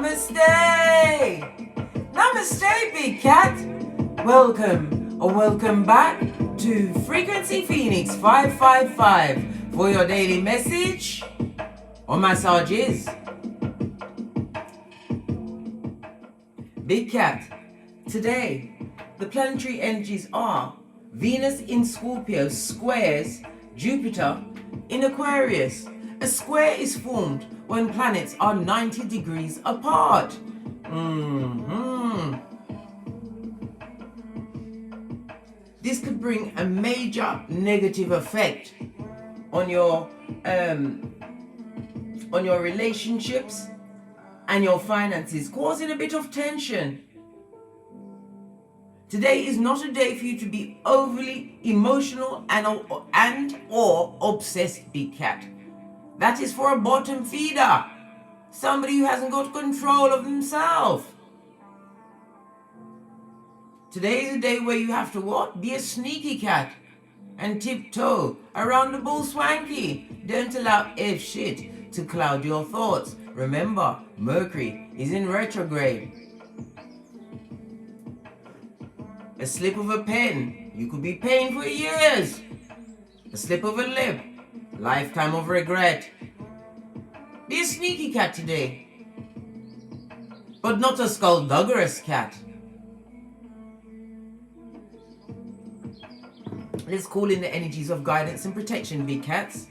Namaste! Namaste, Big Cat! Welcome or welcome back to Frequency Phoenix 555 for your daily message or massages. Big Cat, today the planetary energies are Venus in Scorpio squares Jupiter in Aquarius. A square is formed when planets are 90 degrees apart. This could bring a major negative effect on your relationships and your finances, causing a bit of tension. Today is not a day for you to be overly emotional and or obsessed, Big Cat. That is for a bottom feeder, somebody who hasn't got control of himself. Today is a day where you have to what? Be a sneaky cat and tiptoe around the bull swanky. Don't allow F shit to cloud your thoughts. Remember, Mercury is in retrograde. A slip of a pen, you could be paying for years. A slip of a lip, lifetime of regret. Be a sneaky cat today, but not a skullduggerous cat. Let's call in the energies of guidance and protection, Big Cats.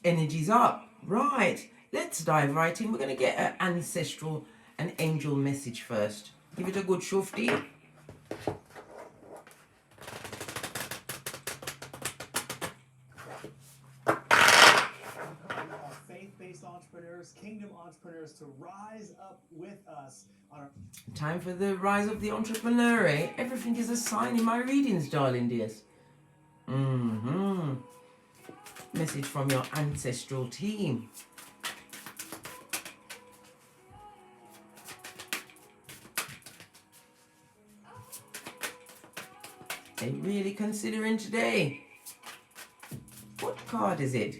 Energies up. Right, let's dive right in. We're going to get an ancestral and angel message first. Give it a good shufti. Faith-based entrepreneurs, kingdom entrepreneurs to rise up with us. Time for the rise of the entrepreneur, eh? Everything is a sign in my readings, darling dears. Message from your ancestral team. They really considering today. What card is it?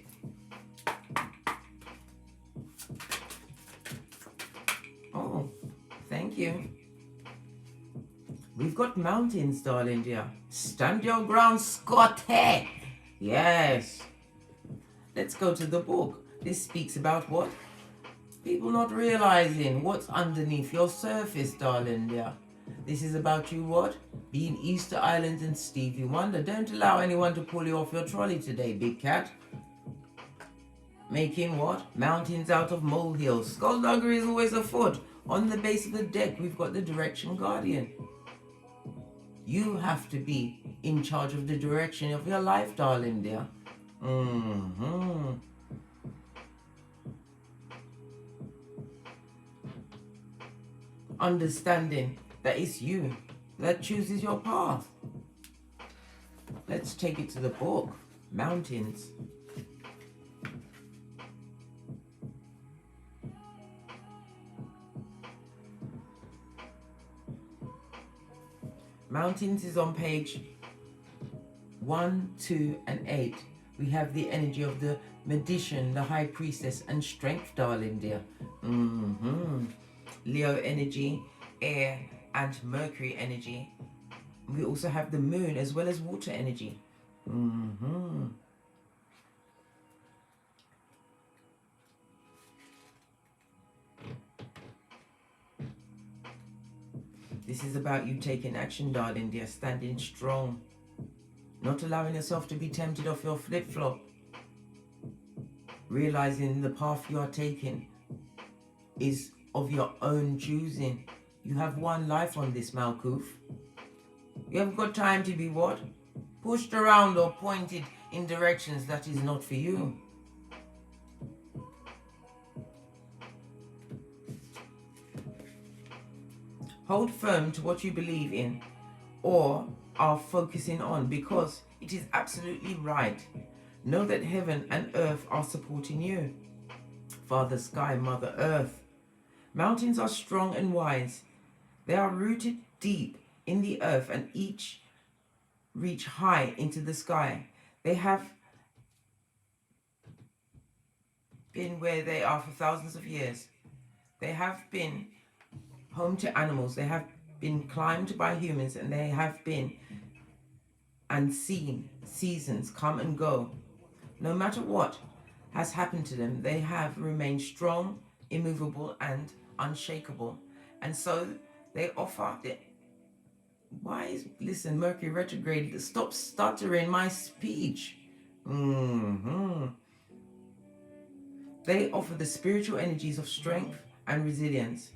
Oh, thank you. We've got mountains, darling dear. Stand your ground, Scotty. Yes. Let's go to the book. This speaks about what? People not realizing what's underneath your surface, darling dear. This is about you what? Being Easter Island and Stevie Wonder. Don't allow anyone to pull you off your trolley today, Big Cat. Making what? Mountains out of molehills. Skullduggery is always afoot. On the base of the deck, we've got the Direction Guardian. You have to be in charge of the direction of your life, darling dear. Understanding that it's you that chooses your path. Let's take it to the book. Mountains. Mountains is on page 1, 2, and 8. We have the energy of the magician, the high priestess, and strength, darling dear. Leo energy, air, and Mercury energy. We also have the moon as well as water energy. This is about you taking action, darling dear, standing strong. Not allowing yourself to be tempted off your flip-flop. Realizing the path you are taking is of your own choosing. You have one life on this Malkuth. You haven't got time to be what? Pushed around or pointed in directions that is not for you. Hold firm to what you believe in or are focusing on, because it is absolutely right. Know that heaven and earth are supporting you. Father Sky, Mother Earth. Mountains are strong and wise. They are rooted deep in the earth and each reach high into the sky. They have been where they are for thousands of years. They have been home to animals. They have been climbed by humans, and they have been and seen seasons come and go. No matter what has happened to them, they have remained strong, immovable, and unshakable. And so they offer the... Listen, Mercury retrograde, stop stuttering my speech. They offer the spiritual energies of strength and resilience.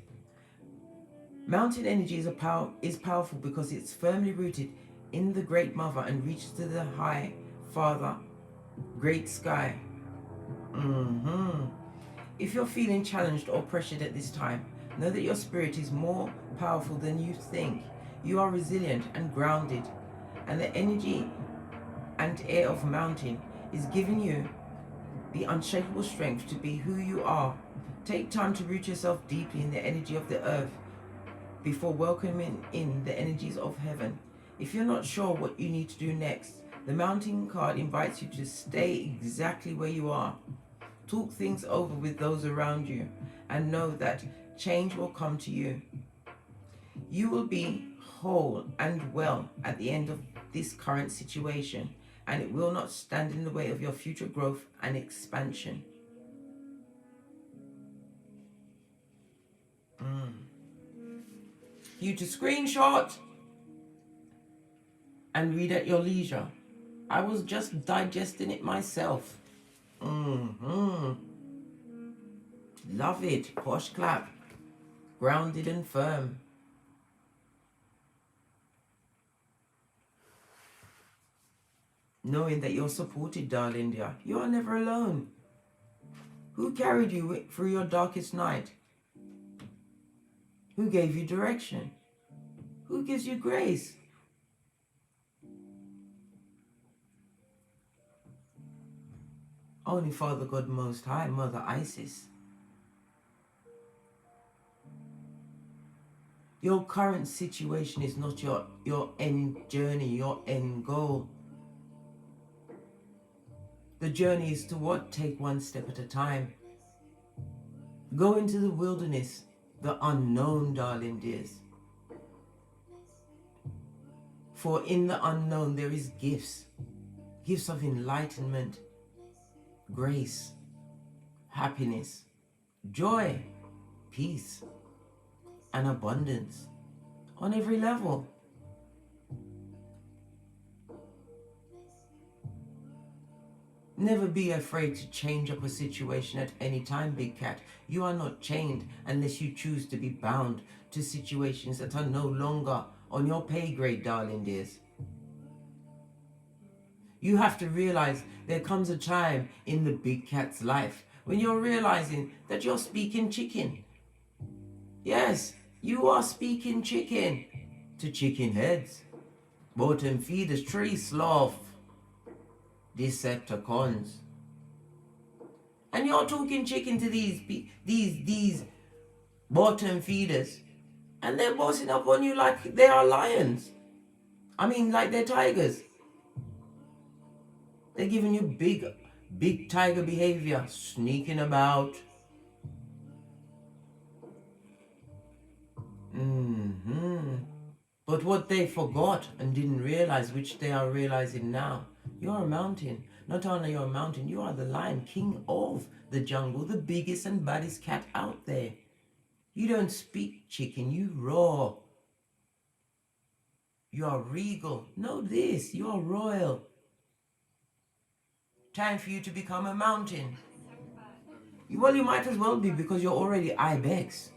Mountain energy is powerful because it's firmly rooted in the Great Mother and reaches to the High Father, Great Sky. If you're feeling challenged or pressured at this time, know that your spirit is more powerful than you think. You are resilient and grounded, and the energy and air of mountain is giving you the unshakable strength to be who you are. Take time to root yourself deeply in the energy of the earth before welcoming in the energies of heaven. If you're not sure what you need to do next, the mountain card invites you to stay exactly where you are. Talk things over with those around you and know that change will come to you. You will be whole and well at the end of this current situation, and it will not stand in the way of your future growth and expansion. You to screenshot and read at your leisure. I was just digesting it myself. Love it. Posh clap. Grounded and firm. Knowing that you're supported, darling dear. You are never alone. Who carried you through your darkest night? Who gave you direction? Who gives you grace? Only Father God Most High, Mother Isis. Your current situation is not your end journey, your end goal. The journey is to what? Take one step at a time. Go into the wilderness, the unknown, darling dears. For in the unknown there is gifts. Gifts of enlightenment, grace, happiness, joy, peace, and abundance on every level. Never be afraid to change up a situation at any time, Big Cat. You are not chained unless you choose to be bound to situations that are no longer on your pay grade, darling dears. You have to realize there comes a time in the Big Cat's life when you're realizing that you're speaking chicken. Yes, you are speaking chicken to chicken heads, bottom feeders, tree sloth, Decepticons. And you're talking chicken to these bottom feeders, and they're bossing up on you like they are lions. I mean, like they're tigers. They're giving you big tiger behavior, sneaking about. But what they forgot and didn't realize, which they are realizing now, you're a mountain. Not only you're a mountain, you are the lion, king of the jungle, the biggest and baddest cat out there. You don't speak chicken, you roar. You are regal. Know this, you are royal. Time for you to become a mountain. Well, you might as well be, because you're already ibex.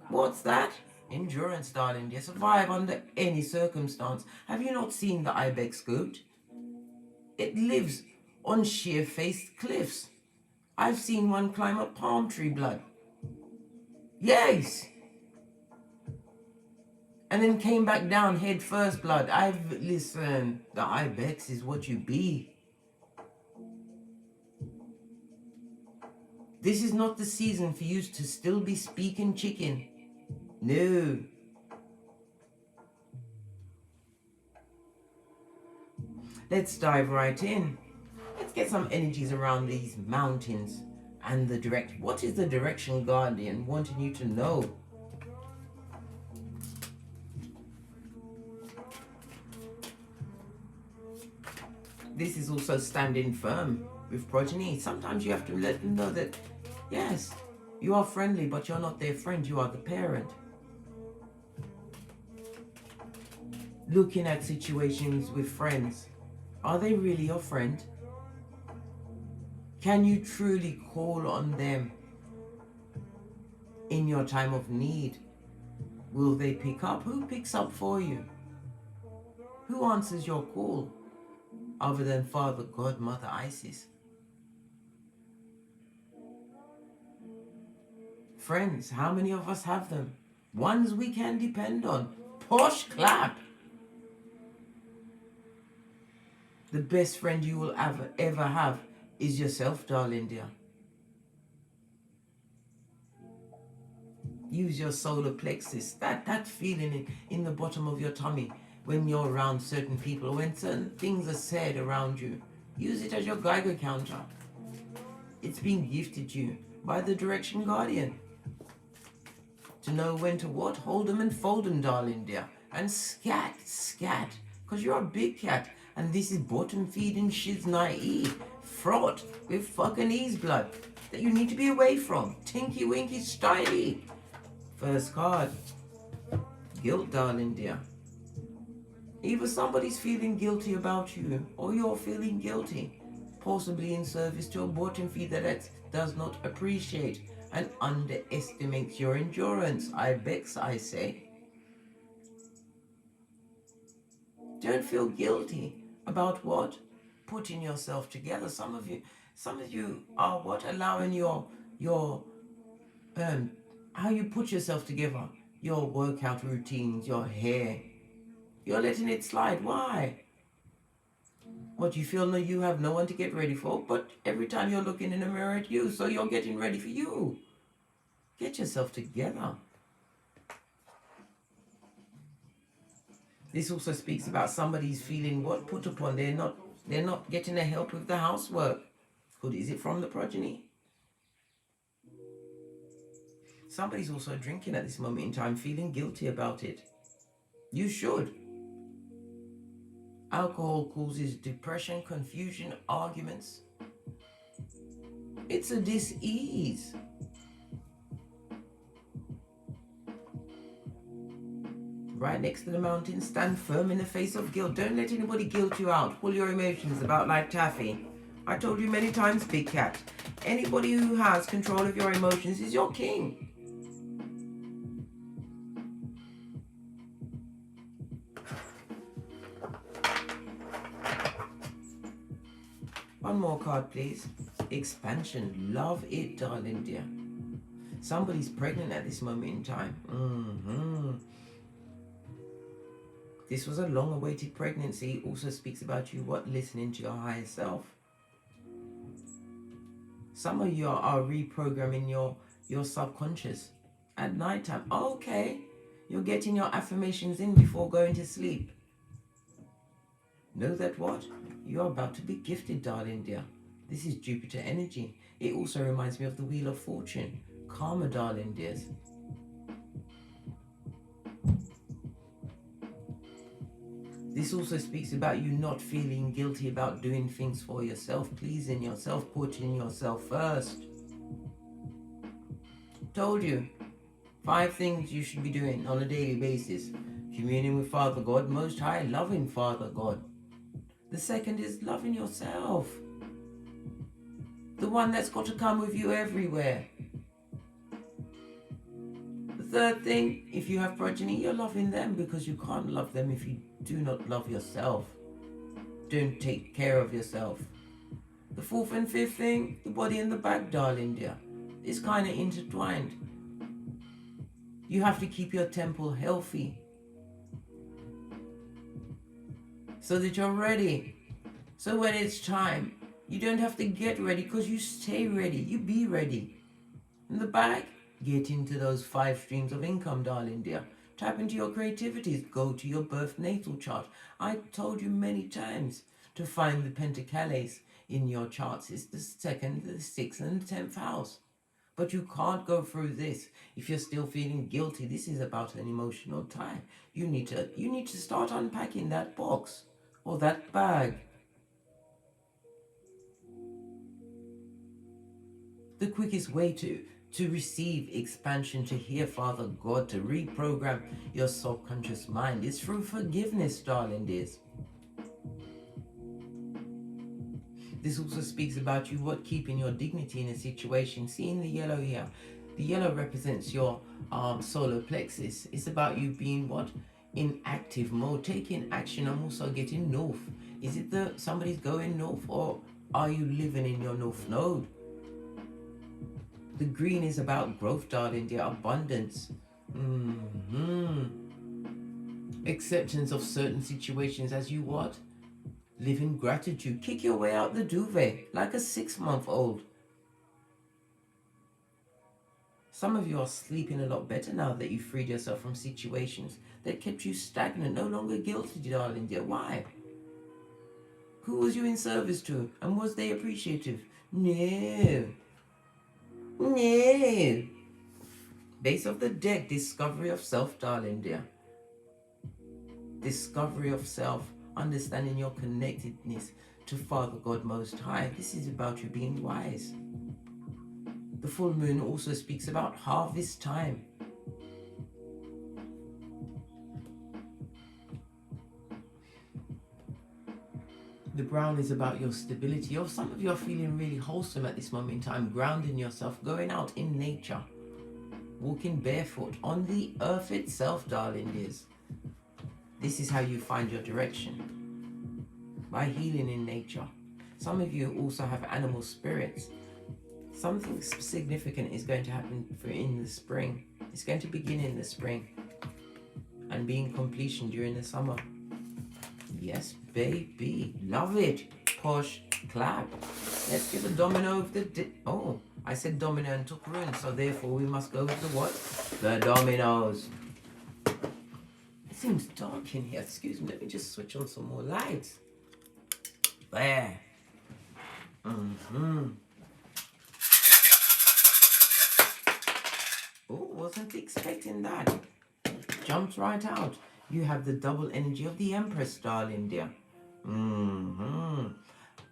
What's that? Endurance, darling dear. Survive under any circumstance. Have you not seen the ibex goat? It lives on sheer-faced cliffs. I've seen one climb a palm tree, blood. Yes. and then came back down head first, blood. Listen, the ibex is what you be. This is not the season for you to still be speaking chicken. No. Let's dive right in. Let's get some energies around these mountains and what is the direction guardian wanting you to know? This is also standing firm with progeny. Sometimes you have to let them know that, yes, you are friendly, but you're not their friend, you are the parent. Looking at situations with friends. Are they really your friend? Can you truly call on them in your time of need? Will they pick up? Who picks up for you? Who answers your call? Other than Father, God, Mother, Isis. Friends, how many of us have them? Ones we can depend on. Posh clap. The best friend you will ever have is yourself, darling dear. Use your solar plexus, that feeling in the bottom of your tummy when you're around certain people, when certain things are said around you. Use it as your Geiger counter. It's been gifted you by the direction guardian. To know when to what, hold them and fold them, darling dear. And scat, because you're a big cat. And this is bottom feeding shiz naive, fraught with fucking ease blood that you need to be away from. Tinky winky styly. First card, guilt, darling dear. Either somebody's feeling guilty about you or you're feeling guilty, possibly in service to a bottom feed that does not appreciate and underestimates your endurance. Ibex, I say. Don't feel guilty about what? Putting yourself together. Some of you are what? Allowing your how you put yourself together, your workout routines, your hair. You're letting it slide. Why? What, you feel that you have no one to get ready for, but every time you're looking in the mirror at you, so you're getting ready for you. Get yourself together. This also speaks about somebody's feeling what? Put upon. They're not getting the help with the housework. Is it from the progeny? Somebody's also drinking at this moment in time, feeling guilty about it. You should. Alcohol causes depression, confusion, arguments. It's a dis-ease. Right next to the mountain, stand firm in the face of guilt. Don't let anybody guilt you out. Pull your emotions about like taffy. I told you many times, big cat. Anybody who has control of your emotions is your king. One more card, please. Expansion. Love it, darling dear. Somebody's pregnant at this moment in time. This was a long-awaited pregnancy. It also speaks about you, what? Listening to your higher self. Some of you are reprogramming your subconscious at night time. Okay. You're getting your affirmations in before going to sleep. Know that what? You're about to be gifted, darling dear. This is Jupiter energy. It also reminds me of the Wheel of Fortune. Karma, darling dears. This also speaks about you not feeling guilty about doing things for yourself, pleasing yourself, putting yourself first. Told you, 5 things you should be doing on a daily basis. Communing with Father God, Most High, loving Father God. The second is loving yourself. The one that's got to come with you everywhere. The third thing, if you have progeny, you're loving them because you can't love them if you do not love yourself. Don't take care of yourself. The fourth and fifth thing, the body and the back, darling dear, is kind of intertwined. You have to keep your temple healthy. so that you're ready. So when it's time, you don't have to get ready because you stay ready. You be ready. In the bag, get into those 5 streams of income, darling dear. Tap into your creativities. Go to your birth natal chart. I told you many times to find the pentacles in your charts. It's the 2nd, the 6th, and the 10th house. But you can't go through this if you're still feeling guilty. This is about an emotional tie. You need to start unpacking that box or that bag. The quickest way to receive expansion, to hear Father God, to reprogram your subconscious mind is through forgiveness, darling dears. This also speaks about you keeping your dignity in a situation. Seeing the yellow here, the yellow represents your solar plexus. It's about you being in active mode, taking action. I'm also getting north. Is it somebody's going north, or are you living in your north node? The green is about growth, darling dear, abundance. Acceptance of certain situations as you live in gratitude. Kick your way out the duvet like a 6-month-old. Some of you are sleeping a lot better now that you freed yourself from situations that kept you stagnant, no longer guilty, darling dear. Why? Who was you in service to, and was they appreciative? No. No. Base of the deck, discovery of self, darling dear. Discovery of self. Understanding your connectedness to Father God Most High. This is about you being wise. The full moon also speaks about harvest time. The brown is about your stability. Or some of you are feeling really wholesome at this moment in time, grounding yourself, going out in nature, walking barefoot on the earth itself, darling dears. This is how you find your direction, by healing in nature. Some of you also have animal spirits. Something significant is going to happen in the spring. It's going to begin in the spring and be in completion during the summer. Yes, baby. Love it. Push, clap. Let's give a domino of the... Oh, I said domino and took runes, so therefore we must go with the what? The dominoes. It seems dark in here. Excuse me, let me just switch on some more lights. There. Oh, wasn't expecting that. Jumped right out. You have the double energy of the Empress, darling dear.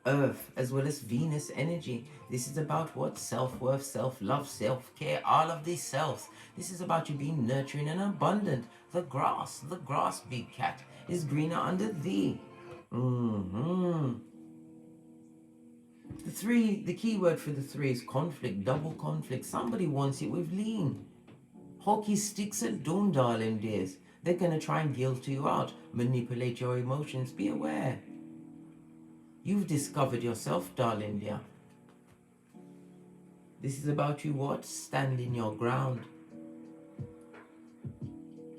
Earth as well as Venus energy. This is about what? Self-worth, self-love, self-care, all of these selves. This is about you being nurturing and abundant. The grass, big cat, is greener under thee. The key word for the 3 is conflict, double conflict. Somebody wants it with lean. Hockey sticks at dawn, darling dears. They're going to try and guilt you out, manipulate your emotions. Be aware. You've discovered yourself, darling dear. This is about you what? Standing your ground.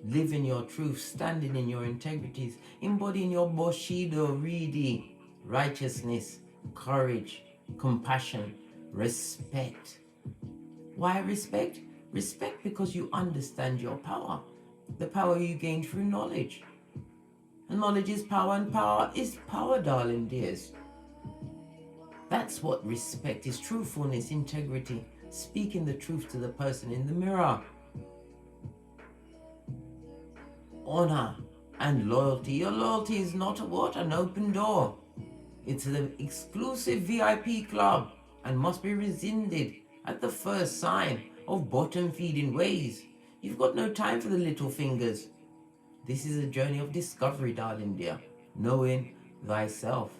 Living your truth, standing in your integrities, embodying your Bushido, Reedy, righteousness, courage, compassion, respect. Why respect? Respect because you understand your power. The power you gain through knowledge. And knowledge is power, and power is power, darling dears. That's what respect is. Truthfulness, integrity, speaking the truth to the person in the mirror. Honor and loyalty. Your loyalty is not a what? An open door. It's the exclusive VIP club and must be rescinded at the first sign of bottom feeding ways. You've got no time for the little fingers. This is a journey of discovery, darling dear. Knowing thyself.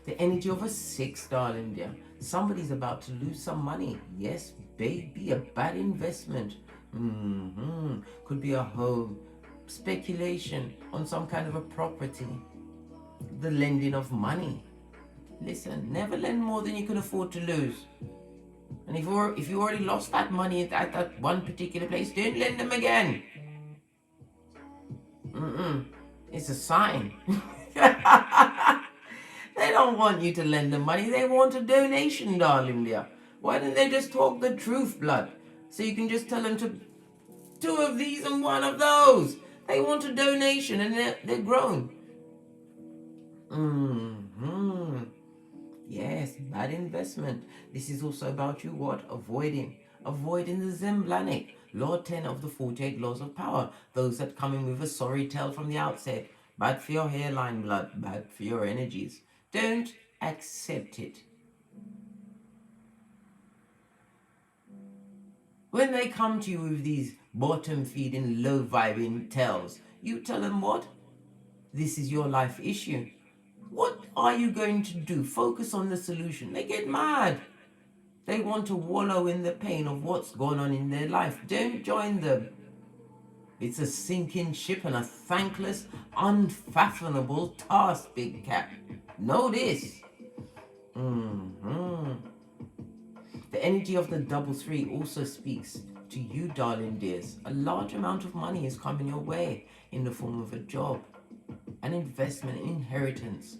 The energy of a 6, darling dear. Somebody's about to lose some money. Yes, baby, a bad investment. Could be a home. Speculation on some kind of a property. The lending of money. Listen, never lend more than you can afford to lose. And if you already lost that money at that one particular place, don't lend them again. It's a sign. They don't want you to lend them money. They want a donation, darling dear. Why don't they just talk the truth, blood? So you can just tell them to 2 of these and 1 of those. They want a donation and they're grown. Yes, bad investment. This is also about you what? Avoiding the Zemblanic. Law 10 of the 48 laws of power. Those that come in with a sorry tale from the outset. Bad for your hairline, blood. Bad for your energies. Don't accept it. When they come to you with these bottom-feeding, low-vibing tales, you tell them what? This is your life issue. What are you going to do? Focus on the solution. They get mad. They want to wallow in the pain of what's going on in their life. Don't join them. It's a sinking ship and a thankless, unfathomable task, big cat. Know this. The energy of the double 3 also speaks to you, darling dears. A large amount of money is coming your way in the form of a job, an investment, inheritance,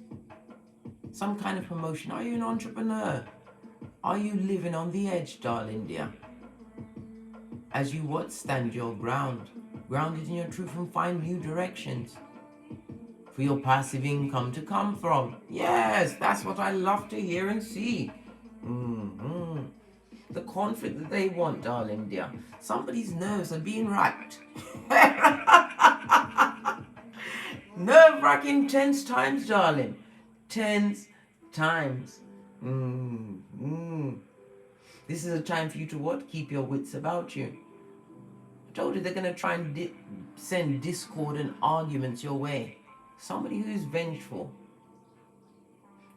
some kind of promotion. Are you an entrepreneur? Are you living on the edge, darling dear? As you what? Stand your ground, grounded in your truth, and find new directions for your passive income to come from. Yes, that's what I love to hear and see. The conflict that they want, darling dear. Somebody's nerves are being racked. Nerve-wracking, tense times, darling. Tense times. This is a time for you to what? Keep your wits about you. I told you they're going to try and send discord and arguments your way. Somebody who is vengeful.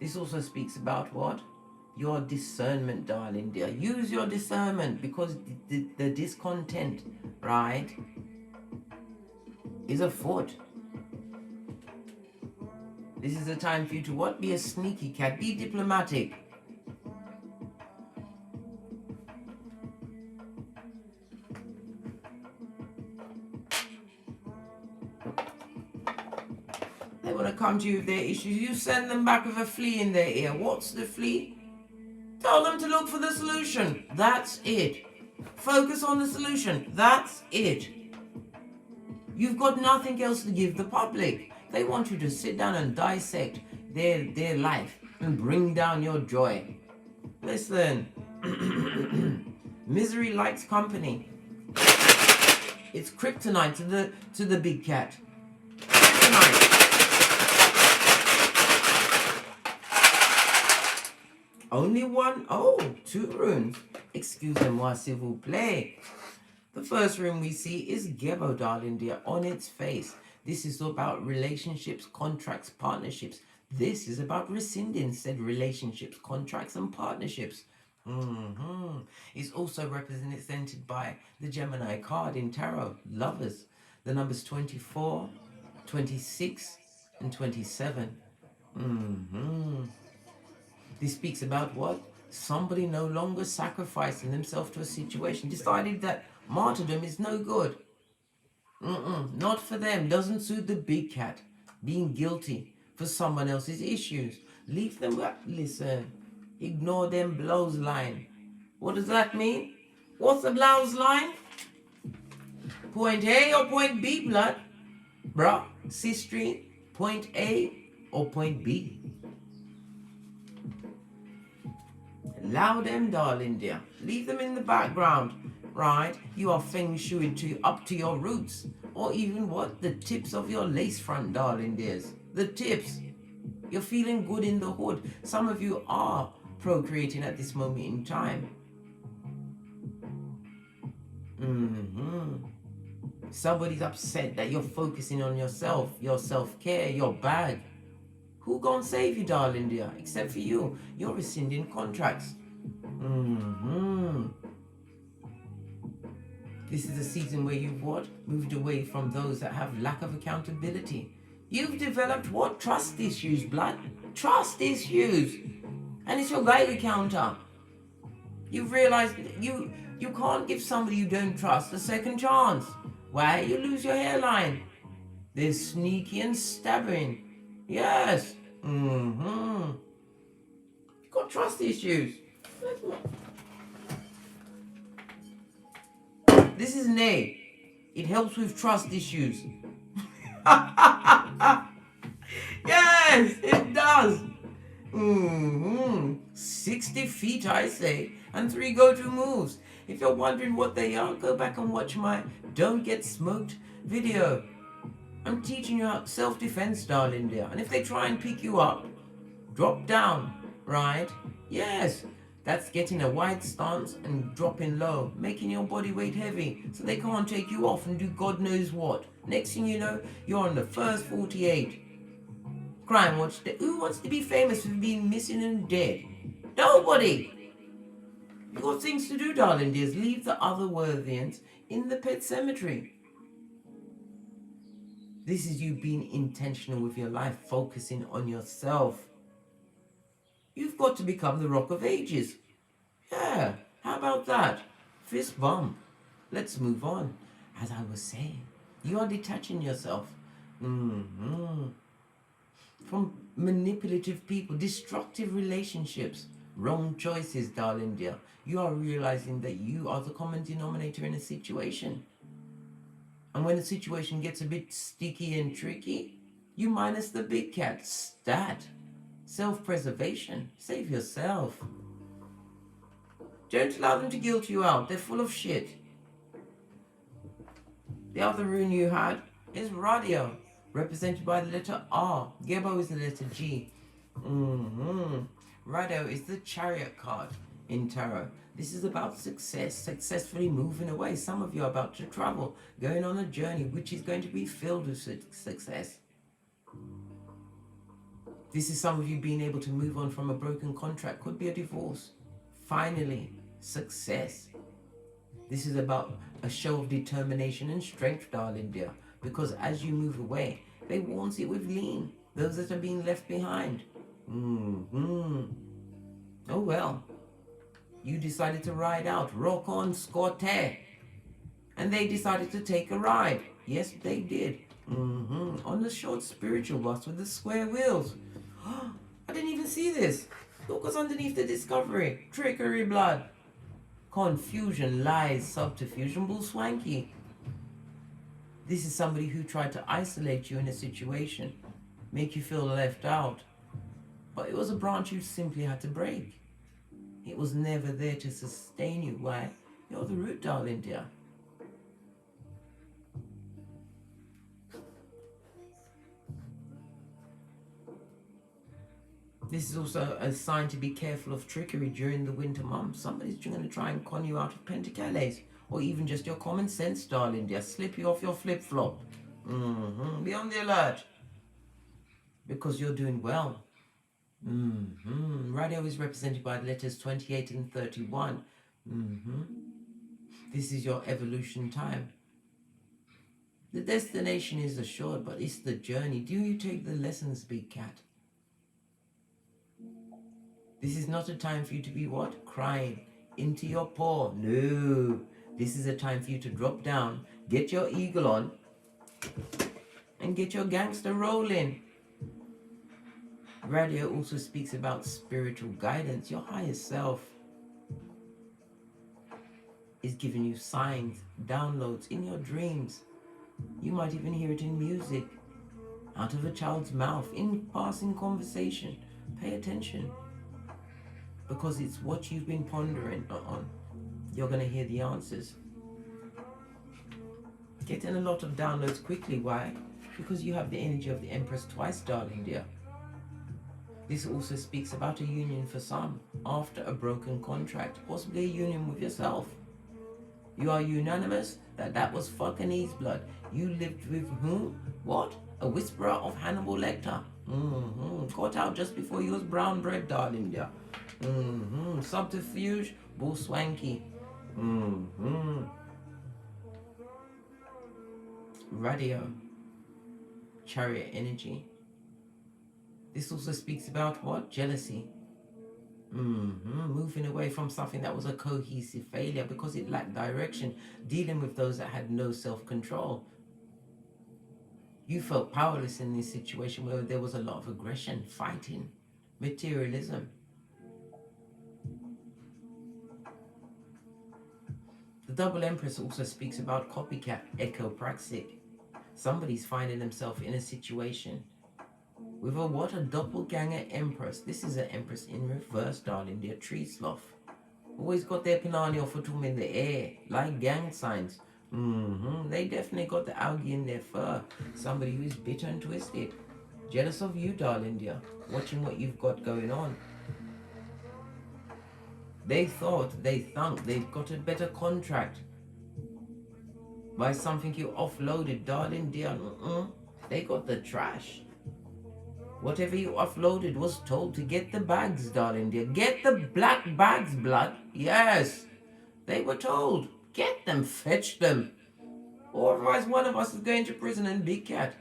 This also speaks about what? Your discernment, darling dear. Use your discernment, because the discontent, right, is afoot. This is a time for you to what? Be a sneaky cat. Be diplomatic. They want to come to you with their issues. You send them back with a flea in their ear. What's the flea? Tell them to look for the solution. That's it. Focus on the solution. That's it. You've got nothing else to give the public. They want you to sit down and dissect their life and bring down your joy. Listen, misery likes company. It's kryptonite to the big cat. Kryptonite. Only 1, 2 runes. Excusez-moi, s'il vous plaît. The first rune we see is Gebo, darling dear, on its face. This is about relationships, contracts, partnerships. This is about rescinding said relationships, contracts, and partnerships. It's also represented by the Gemini card in Tarot, Lovers. The numbers 24, 26, and 27. This speaks about what? Somebody no longer sacrificing themselves to a situation, decided that martyrdom is no good. Not for them. Doesn't suit the big cat. Being guilty for someone else's issues. Leave them. Listen. Ignore them blows line. What does that mean? What's the blouse line? Point A or point B, blood? Bruh, sister, point A or point B? Allow them, darling dear. Leave them in the background, right? You are feng shuiing up to your roots, or even what? The tips of your lace front, darling dears. The tips. You're feeling good in the hood. Some of you are procreating at this moment in time. Somebody's upset that you're focusing on yourself, your self-care, your bag. Who gonna save you, darling dear? Except for you. You're rescinding contracts. This is a season where you've what? Moved away from those that have lack of accountability. You've developed what? Trust issues, blood. Trust issues. And it's your Geiger counter. You've realized that you can't give somebody you don't trust a second chance. Why? You lose your hairline. There's sneaky and stabbing. Yes. You've got trust issues. This is an A. It helps with trust issues. Yes, it does. 60 feet, I say, and 3 go-to moves. If you're wondering what they are, go back and watch my Don't Get Smoked video. I'm teaching you how self-defense, darling dear. And if they try and pick you up, drop down, right? Yes, that's getting a wide stance and dropping low, making your body weight heavy so they can't take you off and do God knows what. Next thing you know, you're on the first 48. Crime watch. Who wants to be famous for being missing and dead? Nobody. You got things to do, darling dears. Leave the other worthians in the pet cemetery. This is you being intentional with your life, focusing on yourself. You've got to become the Rock of Ages. Yeah, how about that? Fist bump. Let's move on. As I was saying, you are detaching yourself from manipulative people, destructive relationships, wrong choices, darling dear. You are realizing that you are the common denominator in a situation. And when the situation gets a bit sticky and tricky, you minus the big cat. Stat. Self-preservation. Save yourself. Don't allow them to guilt you out. They're full of shit. The other rune you had is radio, represented by the letter R. Gebo is the letter G. Radio is the Chariot card in tarot. This is about success, successfully moving away. Some of you are about to travel, going on a journey which is going to be filled with success. This is some of you being able to move on from a broken contract. Could be a divorce. Finally, success. This is about a show of determination and strength, darling dear. Because as you move away, they won't it with lean. Those that are being left behind. Oh well. You decided to ride out. Rock on, Scotty. And they decided to take a ride. Yes, they did. On the short spiritual bus with the square wheels. I didn't even see this. Look what's underneath the discovery. Trickery, blood. Confusion, lies, subterfuge, and bull swanky. This is somebody who tried to isolate you in a situation, make you feel left out. But it was a branch you simply had to break. It was never there to sustain you. Why? You're the root, darling dear. This is also a sign to be careful of trickery during the winter months. Somebody's going to try and con you out of Pentacles, or even just your common sense, darling dear. Slip you off your flip-flop. Be on the alert, because you're doing well. Radio is represented by the letters 28 and 31. This is your evolution time. The destination is assured, but it's the journey. Do you take the lessons, big cat? This is not a time for you to be what? Crying into your paw. No. This is a time for you to drop down, get your eagle on, and get your gangster rolling. Radio also speaks about spiritual guidance. Your higher self is giving you signs, downloads in your dreams. You might even hear it in music, out of a child's mouth, in passing conversation. Pay attention, because it's what you've been pondering on. You're going to hear the answers. Getting a lot of downloads quickly. Why? Because you have the energy of the Empress twice, darling dear. This also speaks about a union for some after a broken contract, possibly a union with yourself. You are unanimous that that was fucking his blood. You lived with whom? What? A whisperer of Hannibal Lecter. Caught out just before he was brown bread, darling dear. Subterfuge, bull swanky. Radio. Chariot energy. This also speaks about what? Jealousy. Moving away from something that was a cohesive failure because it lacked direction. Dealing with those that had no self-control. You felt powerless in this situation where there was a lot of aggression, fighting, materialism. The double Empress also speaks about copycat, echopraxic. Somebody's finding themselves in a situation with a doppelganger Empress. This is an Empress in reverse, darling. They're tree sloth. Always got their pinani or futum in the air, like gang signs. They definitely got the algae in their fur. Somebody who is bitter and twisted. Jealous of you, darling dear. Watching what you've got going on. They thought, they've got a better contract by something you offloaded, darling dear. They got the trash. Whatever you offloaded was told to get the bags, darling dear. Get the black bags, blood. Yes. They were told. Get them, fetch them. Or otherwise one of us is going to prison. And Big Cat,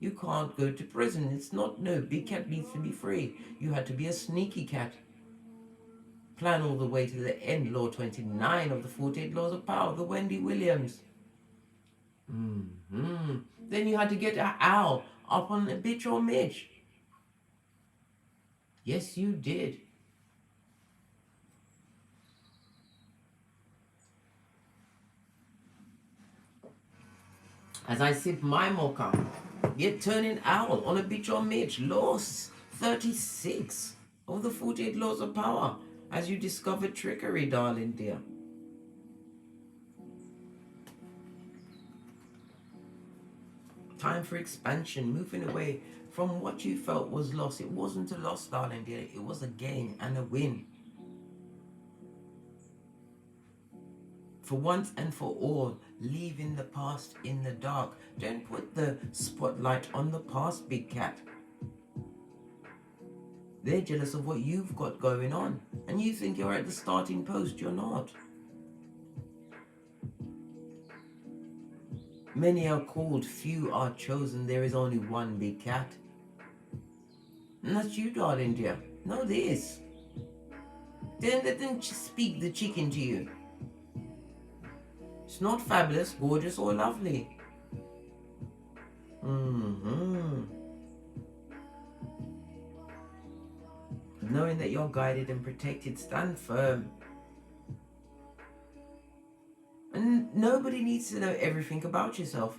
you can't go to prison. It's not, no, Big Cat needs to be free. You had to be a sneaky cat. Plan all the way to the end, Law 29 of the 48 Laws of Power, the Wendy Williams. Then you had to get an owl up on a bitch or midge. Yes, you did. As I sip my mocha, yet turning owl on a bitch or midge. Law 36 of the 48 Laws of Power. As you discover trickery, darling dear. Time for expansion, moving away from what you felt was loss. It wasn't a loss, darling dear. It was a gain and a win. For once and for all, leaving the past in the dark. Don't put the spotlight on the past, Big Cat. They're jealous of what you've got going on. And you think you're at the starting post. You're not. Many are called, few are chosen. There is only one Big Cat. And that's you, darling dear. Know this. Then let them speak the chicken to you. It's not fabulous, gorgeous, or lovely. Knowing that you're guided and protected, stand firm. And nobody needs to know everything about yourself.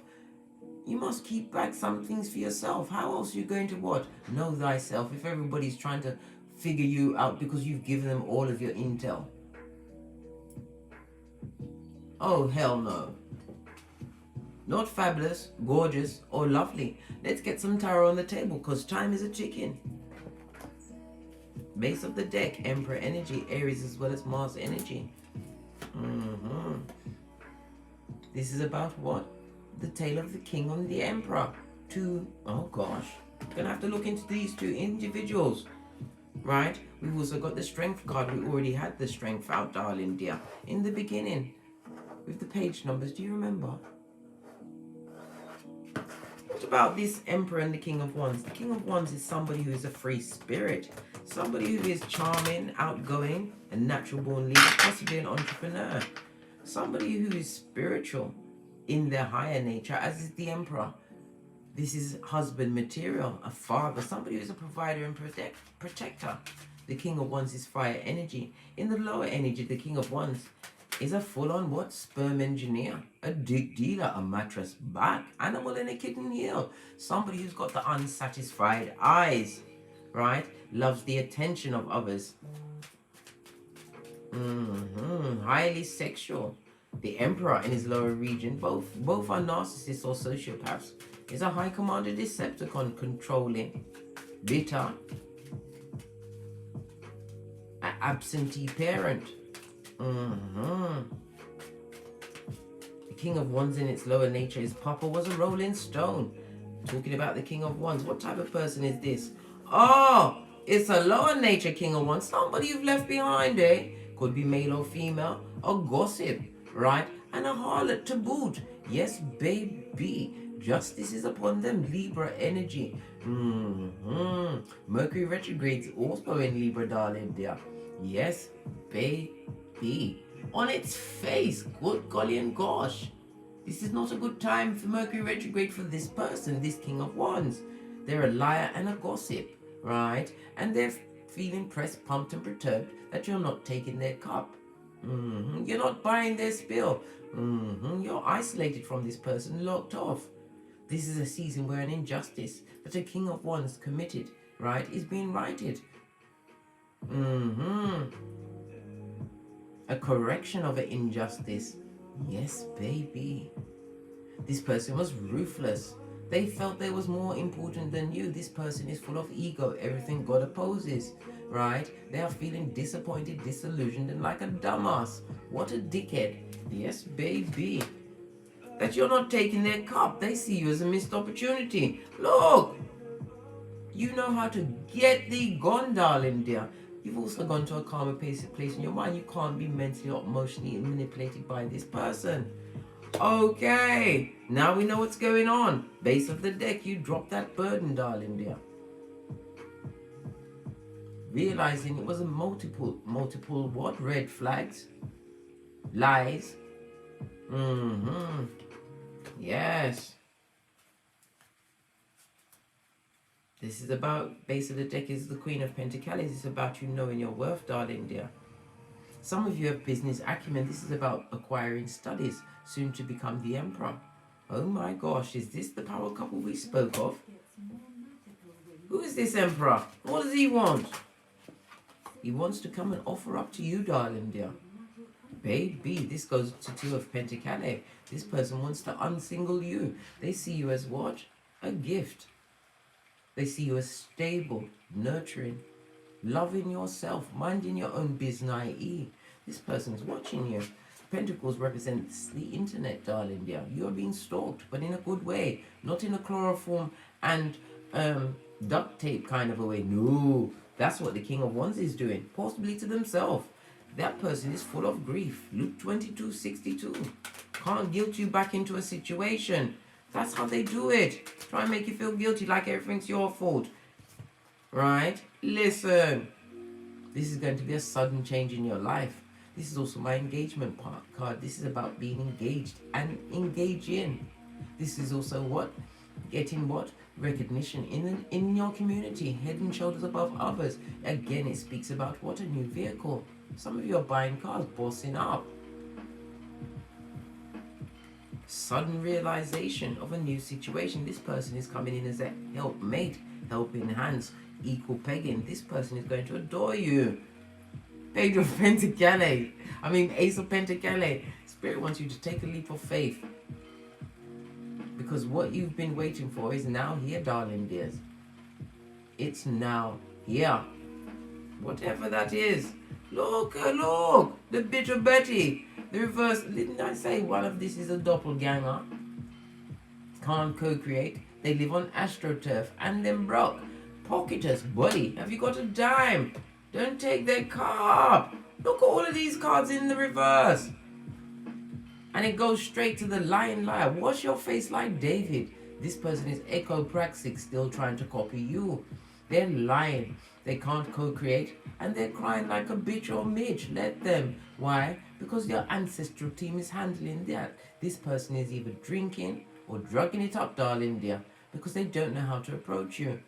You must keep back some things for yourself. How else are you going to what? Know thyself if everybody's trying to figure you out because you've given them all of your intel. Oh, hell no. Not fabulous, gorgeous, or lovely. Let's get some tarot on the table because time is a ticking. Base of the deck, Emperor energy, Aries as well as Mars energy. This is about what? The tale of the king and the emperor. Oh gosh. Gonna have to look into these two individuals. Right? We've also got the strength card. We already had the strength out, darling dear. In the beginning. With the page numbers, do you remember? What about this Emperor and the King of Wands? The King of Wands is somebody who is a free spirit. Somebody who is charming, outgoing, a natural born leader, possibly an entrepreneur. Somebody who is spiritual in their higher nature, as is the Emperor. This is husband material, a father, somebody who is a provider and protector. The King of Wands is fire energy. In the lower energy, the King of Wands is a full-on what? Sperm engineer, a dick dealer, a mattress back, animal in a kitten heel. Somebody who's got the unsatisfied eyes, right? Loves the attention of others. Highly sexual. The Emperor in his lower region, both are narcissists or sociopaths, is a high commander Decepticon, controlling, bitter, an absentee parent. The King of Wands in its lower nature, his papa was a rolling stone. Talking about the King of Wands, what type of person is this? Oh, it's a lower nature King of Wands, somebody you've left behind, eh? Could be male or female, a gossip, right? And a harlot to boot. Yes, baby. Justice is upon them. Libra energy. Mercury retrogrades also in Libra, darling dear. Yes, baby. On its face. Good golly and gosh. This is not a good time for Mercury retrograde for this person, this King of Wands. They're a liar and a gossip, right? And they're feeling pressed, pumped and perturbed that you're not taking their cup. You're not buying their spill. You're isolated from this person, locked off. This is a season where an injustice that a King of Wands committed, right, is being righted. A correction of an injustice. Yes, baby. This person was ruthless. They felt they was more important than you. This person is full of ego, everything God opposes, right? They are feeling disappointed, disillusioned, and like a dumbass. What a dickhead. Yes, baby. That you're not taking their cup. They see you as a missed opportunity. Look, you know how to get thee gone, darling dear. You've also gone to a calmer place in your mind. You can't be mentally or emotionally manipulated by this person. Okay, now we know what's going on. Base of the deck, you drop that burden, darling dear. Realizing it was a multiple what? Red flags? Lies? Yes. This is about, base of the deck is the Queen of Pentacles. It's about you knowing your worth, darling dear. Some of you have business acumen. This is about acquiring studies, soon to become the Emperor. Oh my gosh, is this the power couple we spoke of? Who is this Emperor? What does he want? He wants to come and offer up to you, darling dear. Baby, this goes to Two of Pentacles. This person wants to unsingle you. They see you as what? A gift. They see you as stable, nurturing, loving yourself, minding your own business. This person's watching you. Pentacles represents the internet, darling dear. You're being stalked, but in a good way. Not in a chloroform and duct tape kind of a way. No, that's what the King of Wands is doing, possibly to themselves. That person is full of grief. Luke 22:62. Can't guilt you back into a situation. That's how they do it. Try and make you feel guilty like everything's your fault. Right? Listen. This is going to be a sudden change in your life. This is also my engagement card. This is about being engaged and engaging. This is also what? Getting what? Recognition in your community. Head and shoulders above others. Again, it speaks about what? A new vehicle. Some of you are buying cars, bossing up. Sudden realization of a new situation. This person is coming in as a helpmate, helping hands, equal pegging. This person is going to adore you. Page of Pentacles. Ace of Pentacles. Spirit wants you to take a leap of faith. Because what you've been waiting for is now here, darling dears. It's now here. Whatever that is. Look, look. The bitter Betty. The reverse. Didn't I say one of this is a doppelganger? Can't co-create. They live on AstroTurf. And then Brock. Pocketers. Buddy, have you got a dime? Don't take their cup. Look at all of these cards in the reverse. And it goes straight to the lying liar. Wash your face like David. This person is echopraxic, still trying to copy you. They're lying. They can't co-create. And they're crying like a bitch or midge. Let them. Why? Because your ancestral team is handling that. This person is either drinking or drugging it up, darling dear. Because they don't know how to approach you.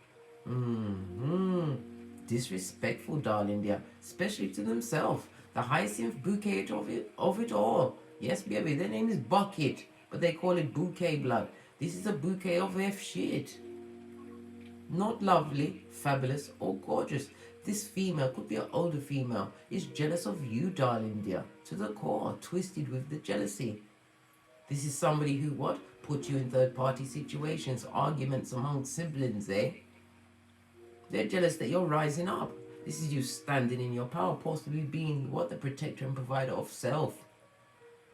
Disrespectful, darling dear. Especially to themselves. The hyacinth bouquet of it all. Yes, baby, their name is Bucket, but they call it bouquet blood. This is a bouquet of F shit. Not lovely, fabulous, or gorgeous. This female, could be an older female, is jealous of you, darling dear, to the core, twisted with the jealousy. This is somebody who, what? Put you in third-party situations, arguments among siblings, eh? They're jealous that you're rising up. This is you standing in your power, possibly being, what? The protector and provider of self.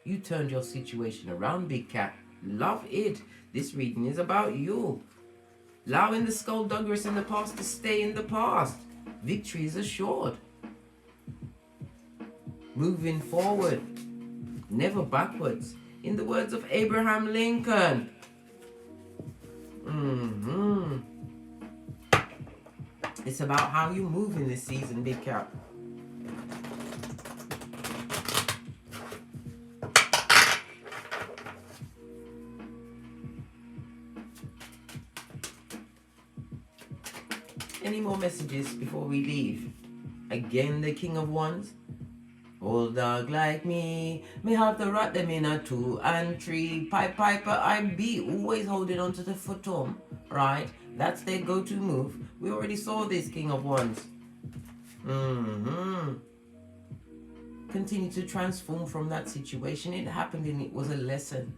You turned your situation around, big cat. Love it. This reading is about you. Allowing the skullduggerous in the past to stay in the past. Victory is assured. Moving forward. Never backwards. In the words of Abraham Lincoln. It's about how you move in this season, big cat. Any more messages before we leave? Again, the King of Wands. Old dog like me have to rat them in a 2 and 3. Piper, I be always holding on to the futon, right? That's their go-to move. We already saw this, King of Wands. Continue to transform from that situation. It happened and it was a lesson.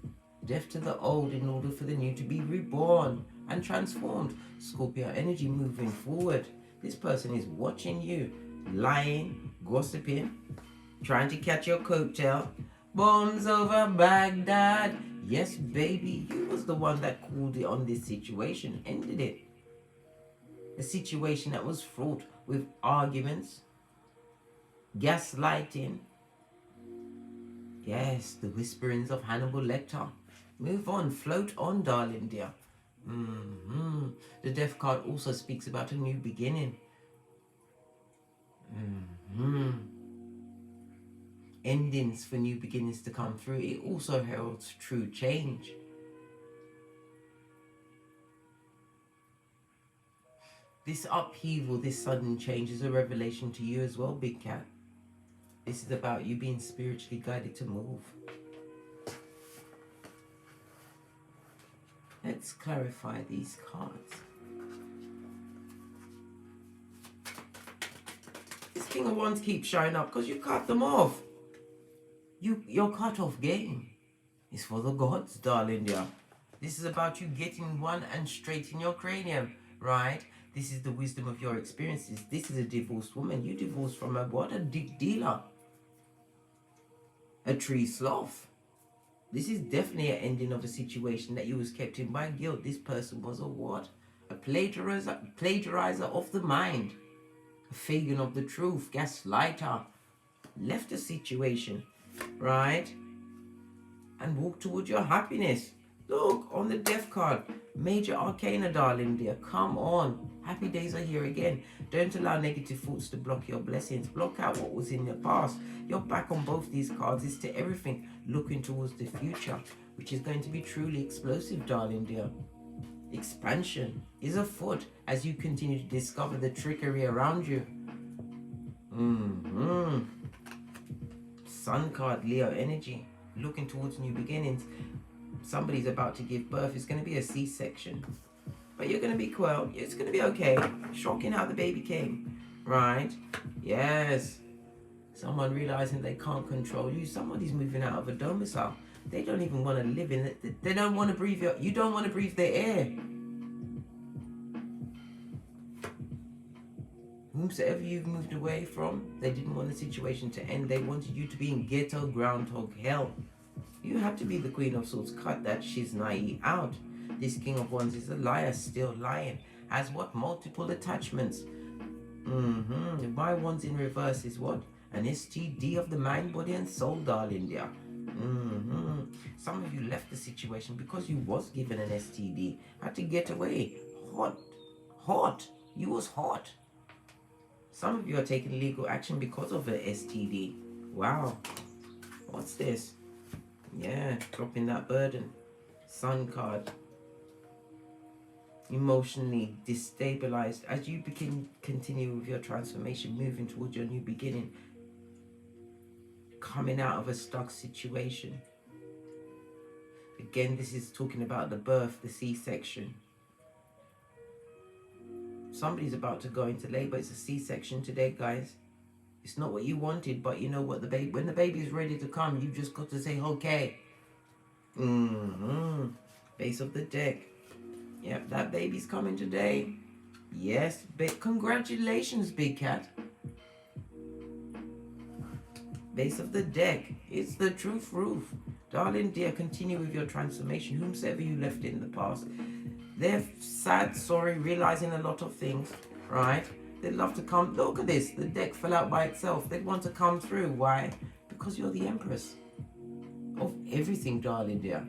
Death to the old in order for the new to be reborn and transformed. Scorpio energy moving forward. This person is watching you, lying, gossiping, trying to catch your coattail. Bombs over Baghdad. Yes, baby, you was the one that called it on this situation, ended it. A situation that was fraught with arguments, gaslighting. Yes, the whisperings of Hannibal Lecter. Move on, float on, darling dear. The Death card also speaks about a new beginning. Endings for new beginnings to come through. It also heralds true change. This upheaval, this sudden change is a revelation to you as well, Big Cat. This is about you being spiritually guided to move. Let's clarify these cards. This King of Wands keeps showing up because you cut them off. Your cut-off game is for the gods, darling dear. This is about you getting one and straight in your cranium, right? This is the wisdom of your experiences. This is a divorced woman. You divorced from a what? A dick dealer. A tree sloth. This is definitely an ending of a situation that you was kept in by guilt. This person was a what? A plagiarizer of the mind. A Fagin of the truth. Gaslighter. Left a situation, right? And walk towards your happiness. Look, on the Death card. Major Arcana, darling dear. Come on. Happy days are here again. Don't allow negative thoughts to block your blessings. Block out what was in the past. Your back on both these cards is to everything looking towards the future, which is going to be truly explosive, darling dear. Expansion is afoot as you continue to discover the trickery around you. Sun card, Leo energy. Looking towards new beginnings. Somebody's about to give birth. It's going to be a C-section. But you're going to be cool. It's going to be okay. Shocking how the baby came. Right? Yes. Someone realizing they can't control you. Somebody's moving out of a domicile. They don't even want to live in it. They don't want to breathe you don't want to breathe their air. Whomsoever you've moved away from, they didn't want the situation to end. They wanted you to be in ghetto groundhog hell. You have to be the Queen of Swords. Cut that shiznai out. This King of Wands is a liar, still lying. Has what? Multiple attachments. My Wands in reverse is what? An STD of the mind, body and soul, darling dear. Some of you left the situation because you was given an STD. Had to get away. Hot. You was hot. Some of you are taking legal action because of the STD. Wow. What's this? Yeah, dropping that burden. Sun card. Emotionally destabilized as you continue with your transformation, moving towards your new beginning. Coming out of a stuck situation. Again, this is talking about the birth, the C-section. Somebody's about to go into labor. It's a C-section today, guys. It's not what you wanted, but you know what, when the baby is ready to come, you've just got to say, okay. Base of the deck. Yep, that baby's coming today. Yes, congratulations, Big Cat. Base of the deck. It's the truth roof. Darling dear, continue with your transformation. Whomsoever you left in the past. They're sad, sorry, realizing a lot of things, right? They'd love to come. Look at this. The deck fell out by itself. They'd want to come through. Why? Because you're the Empress of everything, darling dear.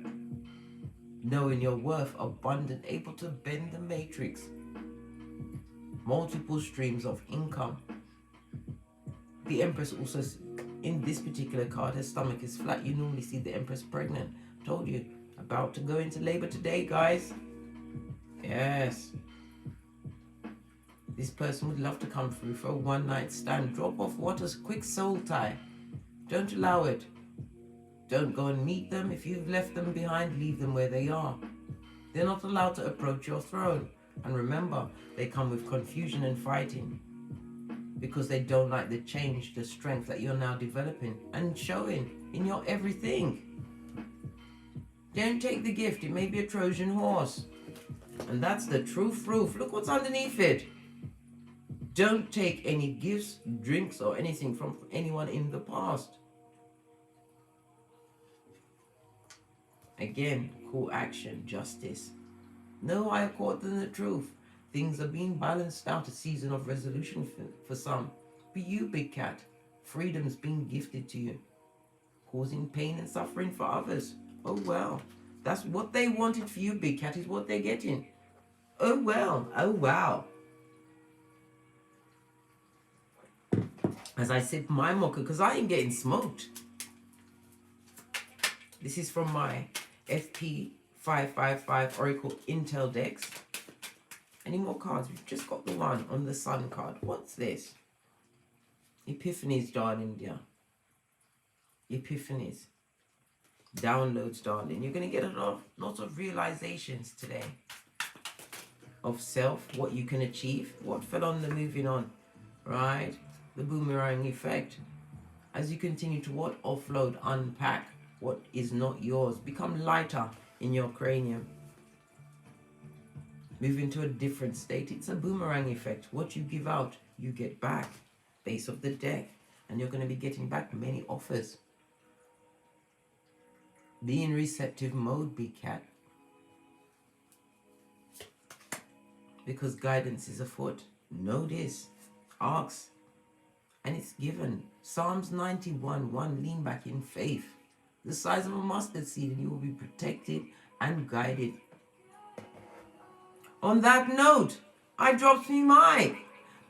Knowing your worth, abundant, able to bend the matrix. Multiple streams of income. The Empress also, in this particular card, her stomach is flat. You normally see the Empress pregnant. Told you. About to go into labor today, guys. Yes. This person would love to come through for a one-night stand. Drop off what a quick soul tie. Don't allow it. Don't go and meet them. If you've left them behind, leave them where they are. They're not allowed to approach your throne. And remember, they come with confusion and fighting because they don't like the change, the strength that you're now developing and showing in your everything. Don't take the gift. It may be a Trojan horse. And that's the truth proof. Look what's underneath it. Don't take any gifts, drinks, or anything from anyone in the past. Again, call action, justice. No higher court than the truth. Things are being balanced out, a season of resolution for some. For you, big cat, freedom's being gifted to you, causing pain and suffering for others. Oh well, that's what they wanted for you, big cat, is what they're getting. Oh well, oh wow. As I sip my mocha, because I ain't getting smoked. This is from my FP555 Oracle Intel decks. Any more cards? We've just got the one on the Sun card. What's this? Epiphanies, darling, dear. Epiphanies. Downloads, darling. You're going to get a lot of realizations today. Of self, what you can achieve, what fell on the moving on, right? The boomerang effect. As you continue to what? Offload, unpack what is not yours. Become lighter in your cranium. Move into a different state. It's a boomerang effect. What you give out, you get back. Base of the deck. And you're going to be getting back many offers. Be in receptive mode, big cat. Because guidance is afoot. Know this. Ask. And it's given. Psalms 91:1. Lean back in faith. The size of a mustard seed, and you will be protected and guided. On that note, I dropped me mic.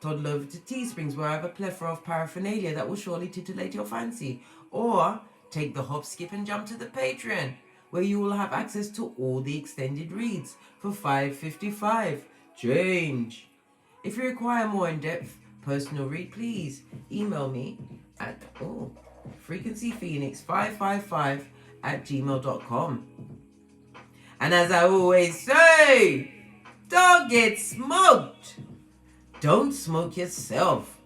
Toddle over to Teesprings, where I have a plethora of paraphernalia that will surely titillate your fancy. Or take the hop, skip and jump to the Patreon, where you will have access to all the extended reads for $5.55. Change. If you require more in-depth personal read, please email me at frequencyphoenix555@gmail.com. And as I always say, don't get smoked. Don't smoke yourself.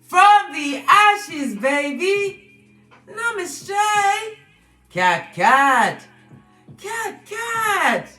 From the ashes, baby. Namaste. Cat, cat. Cat, cat.